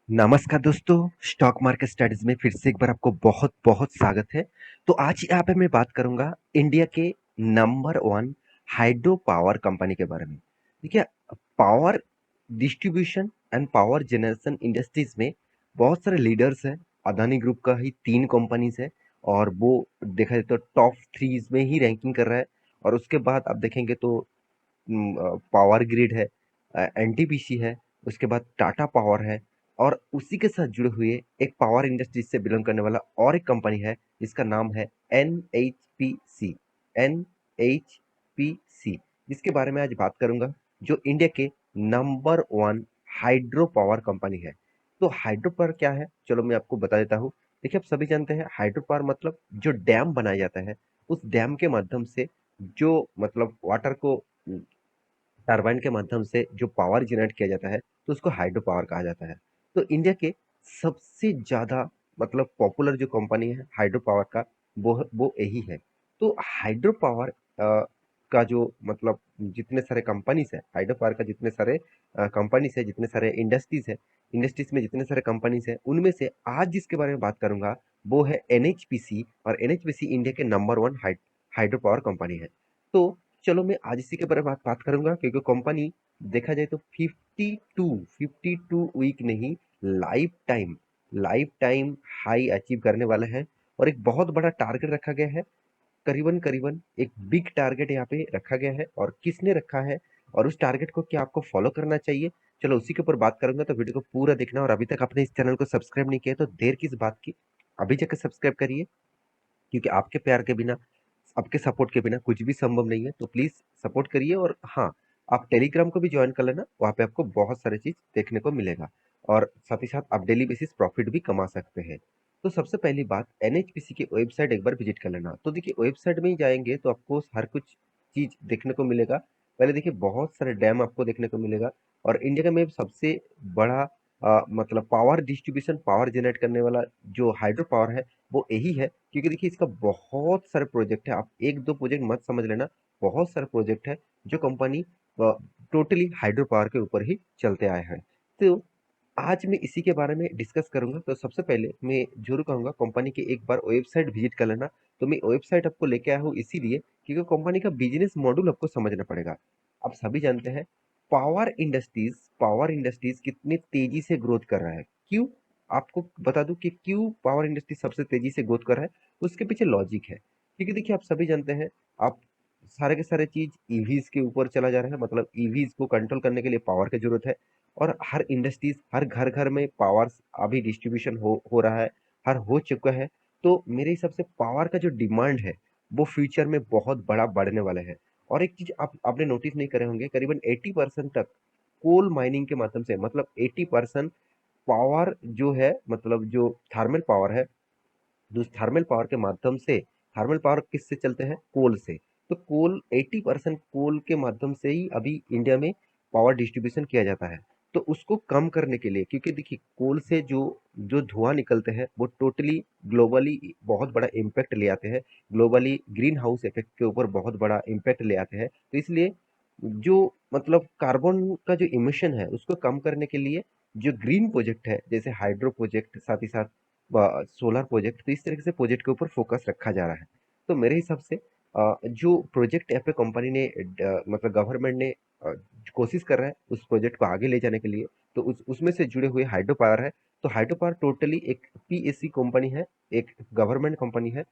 नमस्कार दोस्तों, stock market studies में फिर से एक बार आपको बहुत बहुत स्वागत है। तो आज यहाँ पे मैं बात करूंगा इंडिया के number one hydro power company के बारे में। देखिए, power distribution and power generation industries में बहुत सारे लीडर्स हैं। अदानी ग्रुप का ही 3 कंपनीज है और वो देखा जाए तो टॉप थ्रीज में ही रैंकिंग कर रहा है। और उसके बाद आप देखेंगे तो पावर ग्रिड है, एनटीपीसी है, उसके बाद टाटा पावर है और उसी के साथ जुड़े हुए एक पावर इंडस्ट्री से बिलोंग करने वाला और एक कंपनी है जिसका नाम है एनएचपीसी। एनएचपीसी जिसके बारे में आज बात करूंगा, जो इंडिया के number one hydro power company है। तो हाइड्रो पावर क्या है, चलो मैं आपको बता देता हूँ। देखिए, आप सभी जानते हैं हाइड्रो पावर मतलब जो डैम बनाया जाता है, उस डैम के माध्यम से जो मतलब वाटर को टरबाइन के माध्यम से जो पावर जनरेट किया जाता है, तो उसको हाइड्रो पावर कहा जाता है। तो इंडिया के सबसे ज़्यादा मतलब पॉपुलर जो कंपनी है हाइड्रो पावर का, वो यही है। तो हाइड्रो पावर का जो मतलब जितने सारे कंपनीज है, हाइड्रो पावर का जितने सारे कंपनीज है, जितने सारे इंडस्ट्रीज है, इंडस्ट्रीज में जितने सारे कंपनीज है, उनमें से आज जिसके बारे में बात करूंगा वो है एनएचपीसी। और एनएचपीसी इंडिया के number one hydro power company है। तो चलो मैं आज इसी के बारे में बात करूंगा, क्योंकि कंपनी देखा जाए तो 52 वीक नहीं, लाइफ टाइम हाई अचीव करने वाला है। और एक बहुत बड़ा टारगेट रखा गया है, करीबन करीबन एक बिग टारगेट यहाँ पे रखा गया है। और किसने रखा है और उस टारगेट को क्या आपको फॉलो करना चाहिए, चलो उसी के ऊपर बात करूंगा। तो वीडियो को पूरा देखना, और अभी तक आपने इस चैनल को सब्सक्राइब नहीं किया तो देर किस बात की, अभी जाकर सब्सक्राइब करिए। क्योंकि आपके प्यार के बिना, आपके सपोर्ट के बिना कुछ भी संभव नहीं है। तो प्लीज सपोर्ट करिए। और हाँ, आप टेलीग्राम को भी ज्वाइन कर लेना, वहाँ पे आपको बहुत सारी चीज देखने को मिलेगा। और साथ ही साथ आप डेली बेसिस प्रॉफिट भी कमा सकते हैं। तो सबसे पहली बात, एनएचपीसी की वेबसाइट एक बार विजिट कर लेना। तो देखिए, वेबसाइट में ही जाएंगे तो आपको हर कुछ चीज देखने को मिलेगा। पहले देखिए, बहुत सारे डैम आपको देखने को मिलेगा। और इंडिया का में सबसे बड़ा मतलब पावर डिस्ट्रीब्यूशन, पावर जनरेट करने वाला जो हाइड्रो पावर है, वो यही है। क्योंकि देखिए, इसका बहुत सारे प्रोजेक्ट है, आप एक दो प्रोजेक्ट मत समझ लेना, बहुत सारे प्रोजेक्ट है जो कंपनी टोटली हाइड्रो पावर के ऊपर ही चलते आए हैं। तो आज मैं इसी के बारे में डिस्कस करूंगा। तो सबसे पहले मैं जरूर कहूंगा कंपनी की एक बार वेबसाइट विजिट कर लेना। तो मैं वेबसाइट आपको लेके आया हूँ इसीलिए क्योंकि कंपनी का बिजनेस मॉड्यूल आपको समझना पड़ेगा। आप सभी जानते हैं पावर इंडस्ट्रीज कितनी तेजी से ग्रोथ कर रहा है। क्यों, आपको बता दूं कि क्यों पावर इंडस्ट्री सबसे तेजी से ग्रोथ कर रहा है। उसके पीछे लॉजिक है, क्योंकि देखिए, आप सभी जानते हैं, आप सारे के सारे चीज ईवीज के ऊपर चला जा रहा है। मतलब ईवीज को कंट्रोल करने के लिए पावर की जरूरत है। और हर इंडस्ट्रीज, हर घर घर में पावर अभी डिस्ट्रीब्यूशन हो रहा है, हर हो चुका है। तो मेरे हिसाब से पावर का जो डिमांड है वो फ्यूचर में बहुत बड़ा बढ़ने वाला है। और एक चीज आपने नोटिस नहीं करे होंगे, करीबन 80% तक कोल माइनिंग के माध्यम से, मतलब 80% पावर जो है, मतलब जो थर्मल पावर है, जो थर्मल पावर के माध्यम से, थर्मल पावर किससे चलते हैं, कोल से। तो कोल 80% कोल के माध्यम से ही अभी इंडिया में पावर डिस्ट्रीब्यूशन किया जाता है। तो उसको कम करने के लिए, क्योंकि देखिए, कोल से जो जो धुआं निकलते हैं वो टोटली ग्लोबली बहुत बड़ा इम्पैक्ट ले आते हैं, ग्लोबली ग्रीन हाउस इफेक्ट के ऊपर बहुत बड़ा इम्पैक्ट ले आते हैं। तो इसलिए जो मतलब कार्बन का जो इमिशन है उसको कम करने के लिए जो ग्रीन प्रोजेक्ट है, जैसे हाइड्रो प्रोजेक्ट, साथ ही साथ सोलर प्रोजेक्ट, तो इस तरीके से प्रोजेक्ट के ऊपर फोकस रखा जा रहा है। तो मेरे हिसाब से जो प्रोजेक्ट यहाँ पे कंपनी ने मतलब गवर्नमेंट ने कोशिश कर रहा है उस प्रोजेक्ट को आगे ले जाने के लिए, तो उसमें से जुड़े हुए हाइड्रो पावर है। तो हाइड्रो पावर टोटली एक पीएससी कंपनी है, एक गवर्नमेंट कंपनी है।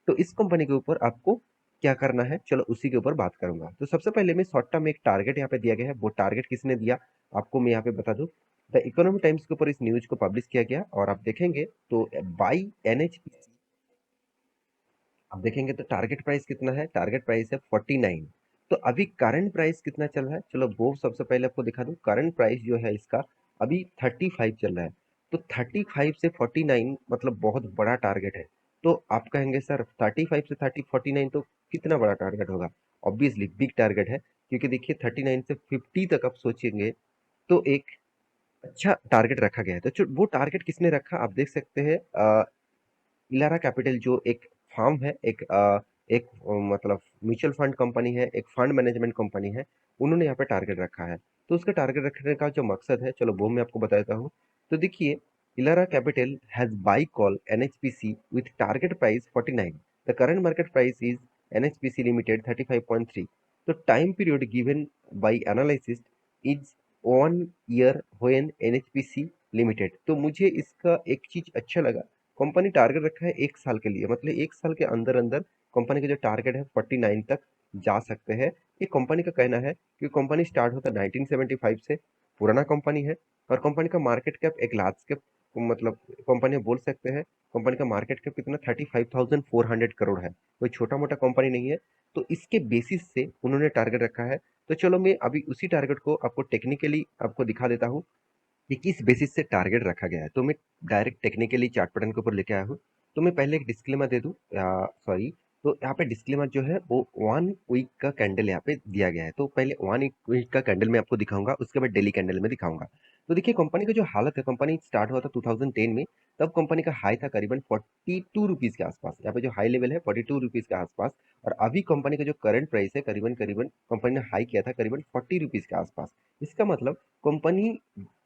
तो इस कंपनी के ऊपर आपको क्या करना है, चलो उसी के ऊपर बात करूंगा। तो सबसे पहले मैं शॉर्ट टर्म में एक टारगेट यहाँ पे दिया गया है, वो टारगेट किसने दिया आपको मैं यहाँ पे बता दूं। द इकोनॉमिक टाइम्स के ऊपर इस न्यूज को पब्लिश किया गया, और आप देखेंगे तो बाई एनएचपीसी, आप देखेंगे तो टारगेट प्राइस कितना है, टारगेट प्राइस है 49। तो अभी करंट प्राइस कितना चल रहा है, चलो वो सबसे पहले आपको दिखा दूं। करंट प्राइस जो है इसका अभी 35 चल रहा है। तो 35 से 49 मतलब बहुत बड़ा टारगेट है। तो आप कहेंगे सर 35 से 49 तो कितना बड़ा टारगेट होगा, ऑब्वियसली बिग टारगेट है। क्योंकि देखिए, 39 से 50 तक आप सोचेंगे तो एक अच्छा टारगेट रखा गया है। तो वो टारगेट किसने रखा, आप देख सकते हैं, इलारा कैपिटल जो एक फर्म है, मतलब म्यूचुअल फंड कंपनी है, एक फंड मैनेजमेंट कंपनी है, उन्होंने यहाँ पे टारगेट रखा है। तो उसका टारगेट रखने का जो मकसद है, चलो वो मैं आपको बता देता हूँ। तो देखिए, Elara Capital has buy call NHPC with target price 49, the current market price is NHPC limited 35.3, तो time period given by analysis is 1 year when NHPC limited. तो मुझे इसका एक चीज अच्छा लगा, कंपनी टारगेट रखा है 1 साल के लिए, मतलब 1 साल के अंदर अंदर कंपनी का जो टारगेट है 49 तक जा सकते हैं। ये कंपनी का कहना है कि कंपनी स्टार्ट होता है 1975 से, पुराना कंपनी है, और कंपनी का मार्केट कैप एक लार्ज कैप, मतलब कंपनी बोल सकते हैं कंपनी का मार्केट कैप कितना 35,400 करोड़ है, कोई छोटा मोटा कंपनी नहीं है। तो इसके बेसिस से उन्होंने टारगेट रखा है। तो चलो मैं अभी उसी टारगेट को आपको टेक्निकली आपको दिखा देता हूँ कि किस बेसिस से टारगेट रखा गया है। तो मैं डायरेक्ट टेक्निकली चार्ट पैटर्न के ऊपर लेके आया हूँ। तो मैं पहले एक डिस्क्लेमर दे दूँ, सॉरी, तो यहाँ पे डिस्क्लेमर जो है वो 1 वीक का कैंडल यहाँ पे दिया गया है। तो पहले 1 वीक का कैंडल मैं आपको दिखाऊंगा, उसके बाद डेली कैंडल में दिखाऊंगा। तो देखिए कंपनी का जो हालत है, कंपनी स्टार्ट हुआ था 2010 में, तब कंपनी का हाई था करीबन 42 रुपीज के आसपास। यहाँ पे जो हाई लेवल है 42 रुपीज के आसपास, और अभी कंपनी का जो करंट प्राइस है करीबन करीबन कंपनी ने हाई किया था करीबन 40 रुपीज के आसपास। इसका मतलब कंपनी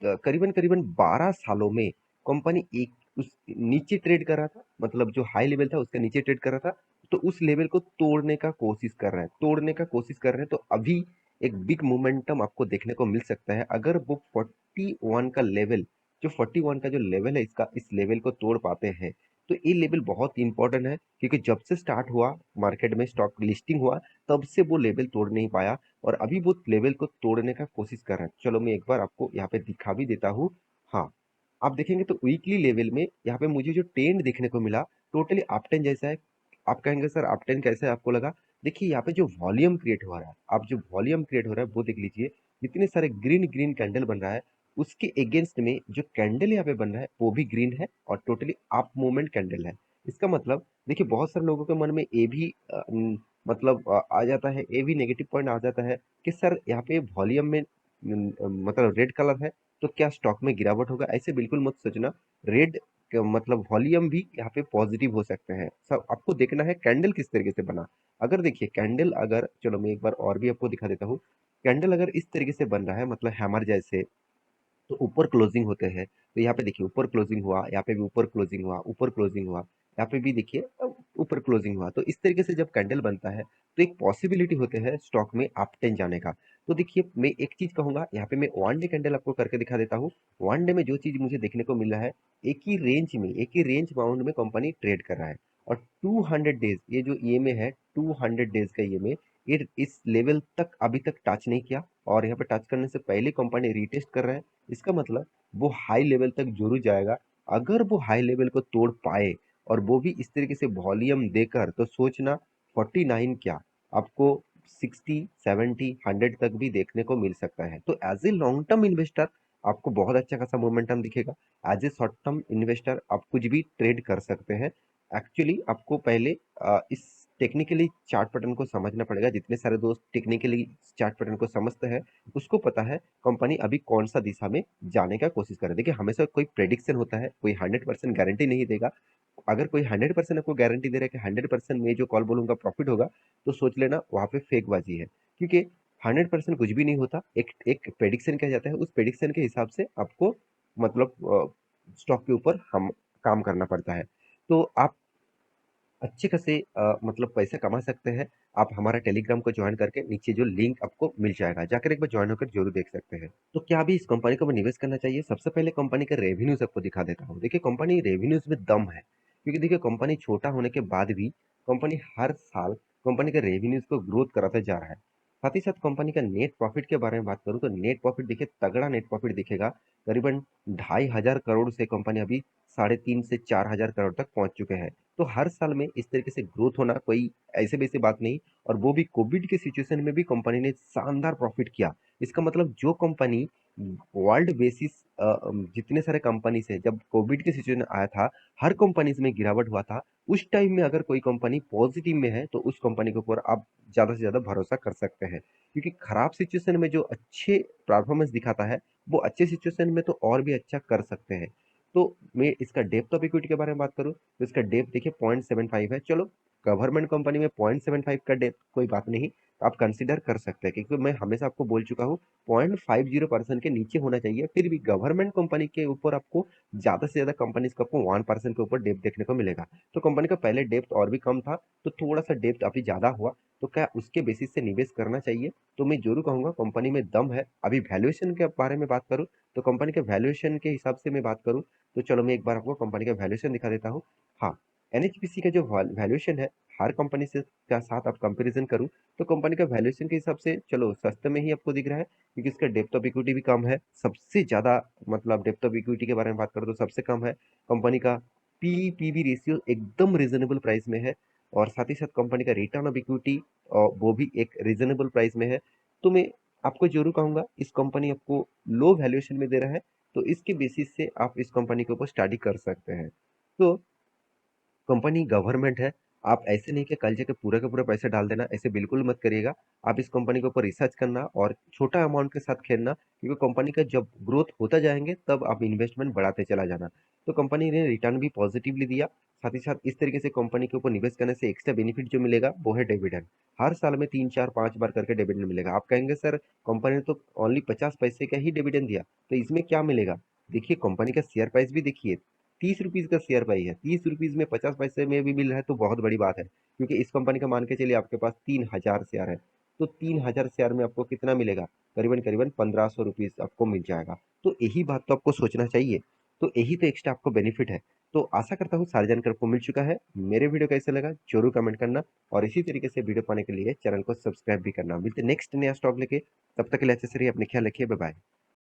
करीबन करीबन 12 सालों में कंपनी एक उस नीचे ट्रेड कर रहा था, मतलब जो हाई लेवल था उसके नीचे ट्रेड कर रहा था, तो उस लेवल को तोड़ने का कोशिश कर रहा है, तोड़ने का कोशिश कर रहे हैं। तो अभी एक बिग मोमेंटम आपको देखने को मिल सकता है, अगर वो 41 का लेवल, जो 41 का जो लेवल है इसका, इस लेवल को तोड़ पाते हैं तो ये लेवल बहुत इंपॉर्टेंट है, क्योंकि जब से स्टार्ट हुआ मार्केट में स्टॉक लिस्टिंग हुआ तब से वो लेवल तोड़ नहीं पाया, और अभी वो लेवल को तोड़ने का कोशिश कर रहा है। चलो मैं एक बार आपको यहाँ पे दिखा भी देता हूँ। हाँ, आप देखेंगे तो वीकली लेवल में यहाँ पे मुझे जो ट्रेंड देखने को मिला टोटली अपट्रेंड जैसा है। आप कहेंगे सर अपट्रेंड कैसे है, आपको लगा? देखिए यहाँ पे जो वॉल्यूम क्रिएट हो रहा है, आप जो वॉल्यूम क्रिएट हो रहा है वो देख लीजिए, जितने सारे ग्रीन ग्रीन कैंडल बन रहा है उसके अगेंस्ट में जो कैंडल यहाँ पे बन रहा है वो भी ग्रीन है और टोटली अप मूवमेंट कैंडल है। इसका मतलब देखिए बहुत सारे लोगों के मन में ये भी मतलब आ जाता है, ये भी नेगेटिव पॉइंट आ जाता है कि सर यहाँ पे वॉल्यूम में मतलब रेड कलर है तो क्या स्टॉक में गिरावट होगा? ऐसे बिल्कुल मत सोचना। रेड मतलब वॉल्यूम भी यहाँ पे पॉजिटिव हो सकते हैं। सब आपको देखना है कैंडल किस तरीके से बना। अगर देखिए कैंडल अगर, चलो मैं एक बार और भी आपको दिखा देता हूँ। कैंडल अगर इस तरीके से बन रहा है मतलब हैमर जैसे, तो ऊपर क्लोजिंग होते हैं, तो यहाँ पे देखिए ऊपर क्लोजिंग हुआ, यहाँ पे भी ऊपर क्लोजिंग हुआ, ऊपर क्लोजिंग हुआ, यहाँ पे भी देखिए ऊपर क्लोजिंग हुआ। तो इस तरीके से जब कैंडल बनता है तो एक पॉसिबिलिटी होते हैं स्टॉक में अप टेन जाने का। तो देखिए मैं एक चीज कहूंगा, यहाँ पे मैं वन डे कैंडल आपको करके दिखा देता हूँ। वन डे में जो चीज मुझे देखने को मिल रहा है, एक ही रेंज बाउंड में कंपनी ट्रेड कर रहा है, और 200 डेज, ये जो ईएमए है 200 डेज का ईएमए, ये इस लेवल तक अभी तक टच नहीं किया, और यहाँ पे टच करने से पहले कंपनी रीटेस्ट कर रहा है। इसका मतलब वो हाई लेवल तक जरूर जाएगा। अगर वो हाई लेवल को तोड़ पाए और वो भी इस तरीके से वॉल्यूम देकर, तो सोचना 49 क्या, आपको 60 70 100 तक भी देखने को मिल सकता है। तो as a long term investor आपको बहुत अच्छा खासा मोमेंटम दिखेगा। As a short term investor आप कुछ भी ट्रेड कर सकते हैं। एक्चुअली आपको पहले इस टेक्निकली चार्ट पैटर्न को समझना पड़ेगा। जितने सारे दोस्त टेक्निकली चार्ट पैटर्न को समझते हैं उसको पता है कंपनी अभी कौन सा दिशा में जाने का कोशिश कर रहा है। देखिए हमेशा कोई प्रेडिक्शन होता है, कोई 100% गारंटी नहीं देगा। अगर कोई 100% आपको गारंटी दे रहा है कि 100% में जो कॉल बोलूंगा प्रॉफिट होगा, तो सोच लेना वहां पे फेकबाजी है, क्योंकि 100% कुछ भी नहीं होता। एक एक प्रेडिक्शन किया जाता है, उस प्रेडिक्शन के हिसाब से आपको मतलब स्टॉक के ऊपर हम काम करना पड़ता है। तो आप अच्छे खासे मतलब पैसे कमा सकते हैं। आप हमारा टेलीग्राम को ज्वाइन करके नीचे जो लिंक आपको मिल जाएगा, जाकर एक बार ज्वाइन होकर जरूर देख सकते हैं। तो क्या अभी इस कंपनी को निवेश करना चाहिए? सबसे पहले कंपनी का रेवेन्यूज आपको दिखा देता हूँ। देखिए कंपनी रेवेन्यूज में दम है, क्योंकि देखिए कंपनी छोटा होने के बाद भी कंपनी हर साल कंपनी के रेवेन्यूज को ग्रोथ कराता जा रहा है। साथ ही साथ कंपनी का नेट प्रॉफिट के बारे में बात करूँ तो नेट प्रॉफिट देखिए तगड़ा नेट प्रॉफिट दिखेगा। करीबन 2,500 करोड़ से कंपनी अभी 3.5 से 4,000 करोड़ तक पहुंच चुके हैं। तो हर साल में इस तरीके से ग्रोथ होना कोई ऐसे वैसे बात नहीं, और वो भी कोविड के सिचुएशन में भी कंपनी ने शानदार प्रॉफिट किया। इसका मतलब जो कंपनी वर्ल्ड बेसिस जितने सारे कंपनी से जब कोविड के सिचुएशन आया था, हर कंपनीज में गिरावट हुआ था, उस टाइम में अगर कोई कंपनी पॉजिटिव में है तो उस कंपनी के ऊपर आप ज्यादा से ज्यादा भरोसा कर सकते हैं, क्योंकि खराब सिचुएशन में जो अच्छे परफॉर्मेंस दिखाता है वो अच्छे सिचुएशन में तो और भी अच्छा कर सकते हैं। तो मैं इसका डेप्थ ऑफ इक्विटी के बारे में बात करूं तो इसका डेप्थ देखिए 0.75 है। चलो गवर्नमेंट कंपनी में 0.75 का डेप्थ कोई बात नहीं, आप कंसिडर कर सकते हैं, क्योंकि मैं हमेशा आपको बोल चुका हूँ 0.50% के नीचे होना चाहिए। फिर भी गवर्नमेंट कंपनी के ऊपर आपको ज़्यादा से ज़्यादा कंपनीज को आपको 1% के ऊपर डेप्थ देखने को मिलेगा। तो कंपनी का पहले डेप्थ और भी कम था, तो थोड़ा सा डेप्थ अभी ज़्यादा हुआ, तो क्या उसके बेसिस से निवेश करना चाहिए? तो मैं जरूर कहूंगा कंपनी में दम है। अभी वैल्यूएशन के बारे में बात करूं, तो कंपनी के वैल्यूएशन के हिसाब से मैं बात करूं, तो चलो मैं एक बार आपको कंपनी का वैल्यूएशन दिखा देता हूँ। हाँ, एनएचपीसी का जो वैल्यूएशन है, हर कंपनी से का साथ आप कंपैरिजन करूं, तो कंपनी का वैल्यूएशन के हिसाब से चलो सस्ते में ही आपको दिख रहा है, क्योंकि इसका डेप्थ ऑफ इक्विटी भी कम है। सबसे ज्यादा मतलब डेप्थ ऑफ इक्विटी के बारे में बात करूं तो सबसे कम है कंपनी का। पी पीबी रेशियो एकदम रीजनेबल प्राइस में है, और साथ ही साथ कंपनी का रिटर्न ऑफ इक्विटी वो भी एक रीजनेबल प्राइस में है। तो मैं आपको जरूर कहूंगा इस कंपनी आपको लो वैल्यूएशन में दे रहा है, तो इसके बेसिस से आप इस कंपनी के ऊपर स्टडी कर सकते हैं। तो कंपनी गवर्नमेंट है, आप ऐसे नहीं कि कल जाके पूरा का पूरा पैसा डाल देना, ऐसे बिल्कुल मत करिएगा। आप इस कंपनी के ऊपर रिसर्च करना और छोटा अमाउंट के साथ खेलना, क्योंकि कंपनी का जब ग्रोथ होता जाएंगे तब आप इन्वेस्टमेंट बढ़ाते चला जाना। तो कंपनी ने रिटर्न भी पॉजिटिवली दिया। साथ ही साथ इस तरीके से कंपनी के ऊपर निवेश करने से एक्स्ट्रा बेनिफिट जो मिलेगा वो है डिविडेंड। हर साल में 3 4 5 बार करके डिविडेंड मिलेगा। आप कहेंगे सर कंपनी ने तो ओनली 50 पैसे का ही डिविडेंड दिया, तो इसमें क्या मिलेगा? देखिए कंपनी का शेयर प्राइस भी देखिए, 30 रुपीज का शेयर प्राइस है, 30 रुपीज में 50 पैसे में भी मिल रहा है, तो बहुत बड़ी बात है। क्योंकि इस कंपनी का मान के चलिए आपके पास 3000 शेयर है, तो 3000 शेयर में आपको कितना मिलेगा? करीबन करीबन 1500 रुपीज आपको मिल जाएगा। तो यही बात तो आपको सोचना चाहिए, तो यही तो एक्स्ट्रा आपको बेनिफिट है। तो आशा करता हूँ सारी जानकारी आपको मिल चुका है। मेरे वीडियो कैसे लगा जरूर कमेंट करना, और इसी तरीके से वीडियो पाने के लिए चैनल को सब्सक्राइब भी करना। मिलते नेक्स्ट नया स्टॉक लेके, तब तक के लिए अच्छे से रहिए, अपने ख्याल रखिए, बाय बाय।